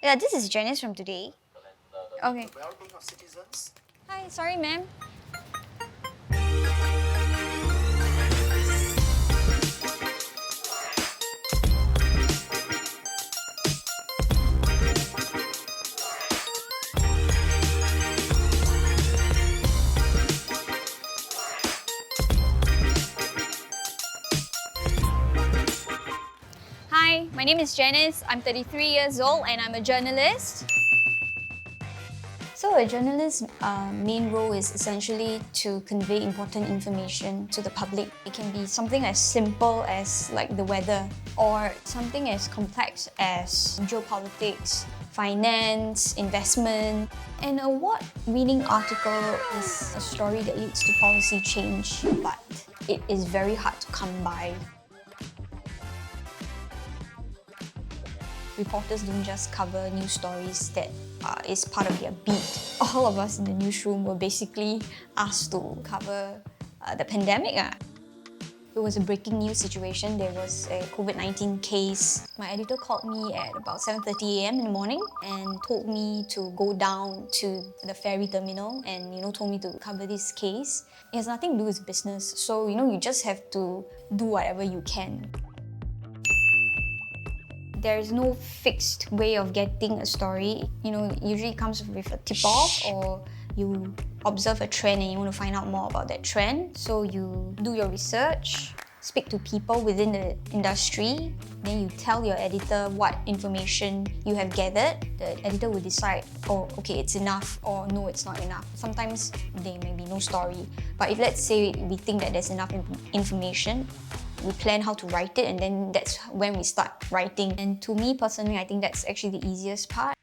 Yeah, this is Janice from Today. Okay. The well-being of citizens. Hi, sorry ma'am. Hi, my name is Janice. I'm 33 years old and I'm a journalist. So a journalist's main role is essentially to convey important information to the public. It can be something as simple as like the weather, or something as complex as geopolitics, finance, investment. An award-winning article is a story that leads to policy change, but it is very hard to come by. Reporters don't just cover news stories that is part of their beat. All of us in the newsroom were basically asked to cover the pandemic. It was a breaking news situation. There was a COVID-19 case. My editor called me at about 7:30 a.m. in the morning and told me to go down to the ferry terminal and told me to cover this case. It has nothing to do with business, so you just have to do whatever you can. There's no fixed way of getting a story. Usually it comes with a tip-off, or you observe a trend and you want to find out more about that trend. So you do your research, speak to people within the industry, then you tell your editor what information you have gathered. The editor will decide, oh, okay, it's enough, or no, it's not enough. Sometimes there may be no story, but if let's say we think that there's enough information, we plan how to write it, and then that's when we start writing. And to me personally, I think that's actually the easiest part.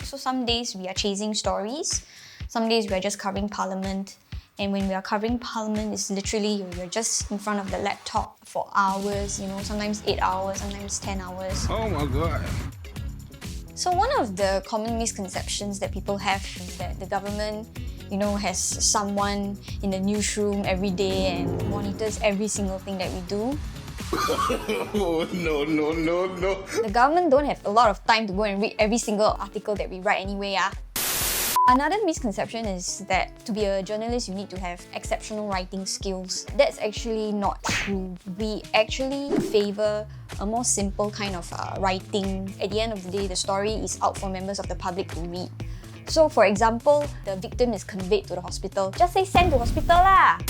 So some days we are chasing stories, some days we are just covering Parliament. And when we are covering Parliament, it's literally you're just in front of the laptop for hours, sometimes 8 hours, sometimes 10 hours. Oh my God. So one of the common misconceptions that people have is that the government has someone in the newsroom every day and monitors every single thing that we do. Oh, no. The government don't have a lot of time to go and read every single article that we write anyway. Another misconception is that to be a journalist, you need to have exceptional writing skills. That's actually not true. We actually favor a more simple kind of writing. At the end of the day, the story is out for members of the public to read. So for example, the victim is conveyed to the hospital. Just say send to hospital lah!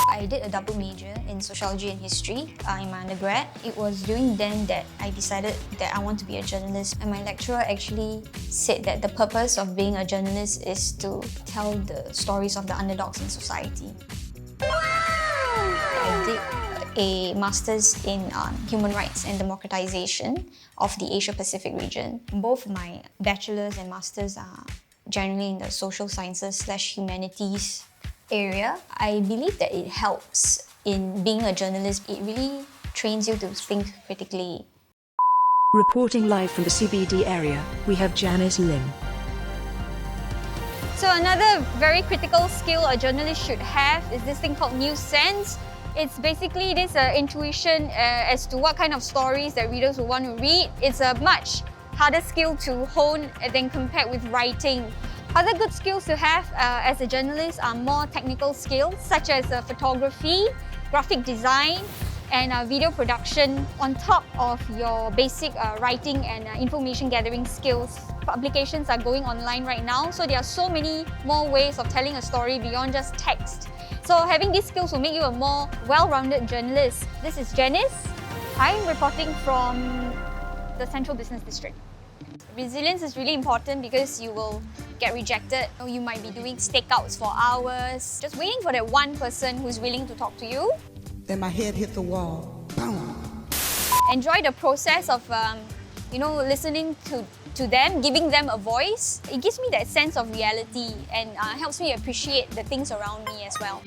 I did a double major in sociology and history in my undergrad. It was during then that I decided that I want to be a journalist, and my lecturer actually said that the purpose of being a journalist is to tell the stories of the underdogs in society. I did a master's in human rights and democratization of the Asia-Pacific region. Both my bachelor's and master's are generally in the social sciences/humanities area. I believe that it helps in being a journalist. It really trains you to think critically. Reporting live from the CBD area, we have Janice Lim. So another very critical skill a journalist should have is this thing called news sense. It's basically this intuition as to what kind of stories that readers will want to read. It's a much harder skill to hone than compared with writing. Other good skills to have as a journalist are more technical skills, such as photography, graphic design, and video production, on top of your basic writing and information gathering skills. Publications are going online right now, so there are so many more ways of telling a story beyond just text. So having these skills will make you a more well-rounded journalist. This is Janice. I'm reporting from the Central Business District. Resilience is really important because you will get rejected. You might be doing stakeouts for hours, just waiting for that one person who's willing to talk to you. Then my head hit the wall. Boom. Enjoy the process of listening to them, giving them a voice. It gives me that sense of reality and helps me appreciate the things around me as well.